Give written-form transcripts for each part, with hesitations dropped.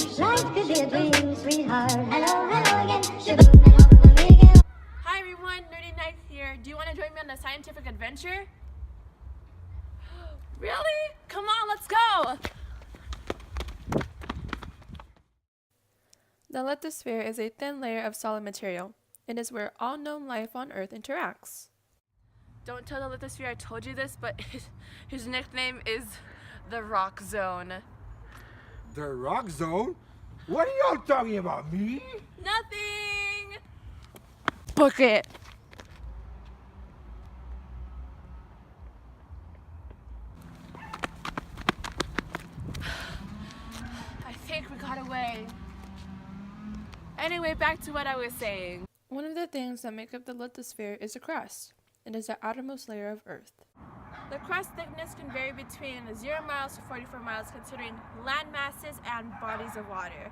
Life could be a dream, sweetheart. Hello, hello again. Shaboom, hello, again. Hi everyone, Nerdy Night here. Do you want to join me on a scientific adventure? Really? Come on, let's go! The lithosphere is a thin layer of solid material. It is where all known life on Earth interacts. Don't tell the lithosphere I told you this, but his nickname is the Rock Zone. The Rock Zone? What are y'all talking about, me? Nothing! Book it! I think we got away. Anyway, back to what I was saying. One of the things that make up the lithosphere is the crust. It is the outermost layer of Earth. The crust thickness can vary between 0 miles to 44 miles considering land masses and bodies of water.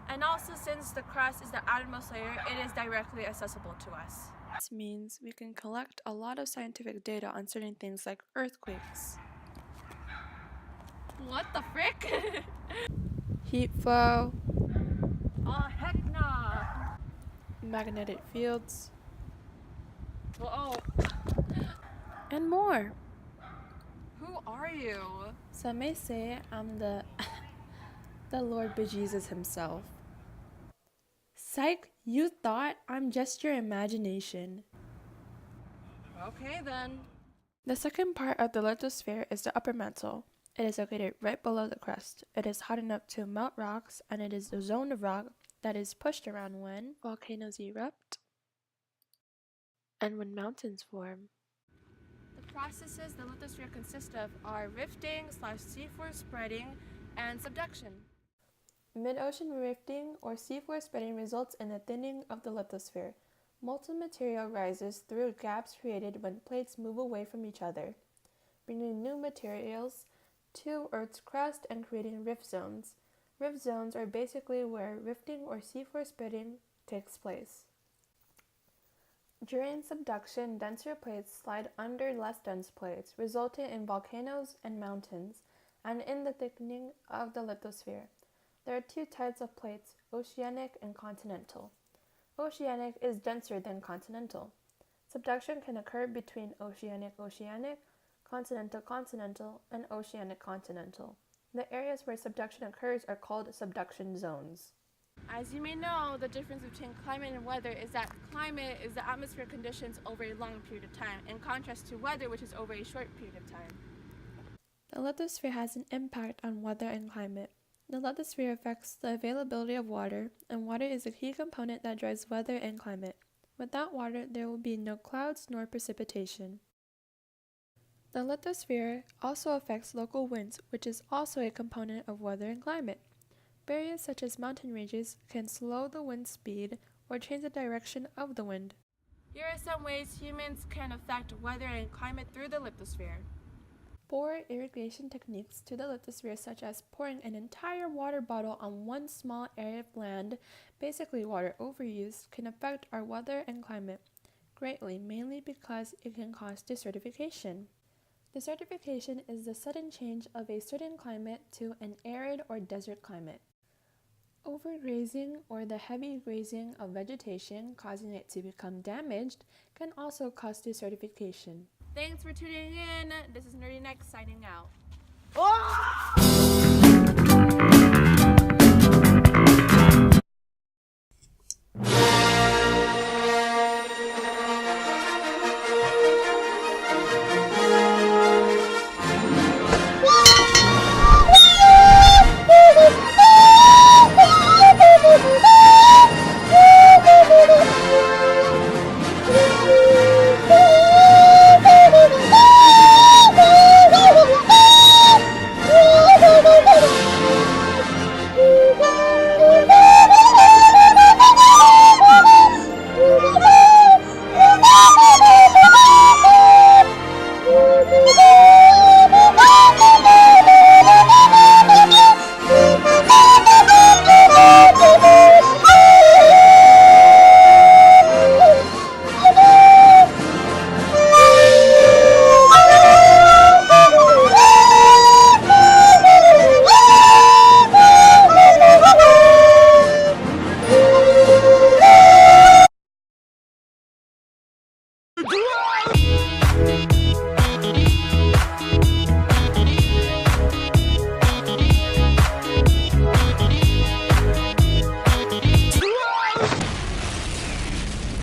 And also, since the crust is the outermost layer, it is directly accessible to us. This means we can collect a lot of scientific data on certain things like earthquakes. What the frick? Heat flow. Oh, heck nah. Magnetic fields. Whoa. And more. Who are you? Some may say I'm the Lord Bejesus himself. Psych, you thought I'm just your imagination. Okay then. The second part of the lithosphere is the upper mantle. It is located right below the crust. It is hot enough to melt rocks, and it is the zone of rock that is pushed around when volcanoes erupt and when mountains form. The processes the lithosphere consists of are rifting / seafloor spreading and subduction. Mid-ocean rifting or seafloor spreading results in the thinning of the lithosphere. Molten material rises through gaps created when plates move away from each other, bringing new materials to Earth's crust and creating rift zones. Rift zones are basically where rifting or seafloor spreading takes place. During subduction, denser plates slide under less dense plates, resulting in volcanoes and mountains, and in the thickening of the lithosphere. There are two types of plates, oceanic and continental. Oceanic is denser than continental. Subduction can occur between oceanic-oceanic, continental-continental, and oceanic-continental. The areas where subduction occurs are called subduction zones. As you may know, the difference between climate and weather is that climate is the atmospheric conditions over a long period of time, in contrast to weather, which is over a short period of time. The lithosphere has an impact on weather and climate. The lithosphere affects the availability of water, and water is a key component that drives weather and climate. Without water, there will be no clouds nor precipitation. The lithosphere also affects local winds, which is also a component of weather and climate. Barriers such as mountain ranges can slow the wind speed or change the direction of the wind. Here are some ways humans can affect weather and climate through the lithosphere. Poor irrigation techniques to the lithosphere, such as pouring an entire water bottle on one small area of land, basically water overuse, can affect our weather and climate greatly, mainly because it can cause desertification. Desertification is the sudden change of a certain climate to an arid or desert climate. Overgrazing, or the heavy grazing of vegetation causing it to become damaged, can also cause desertification. Thanks for tuning in. This is Nerdy Next signing out. Oh!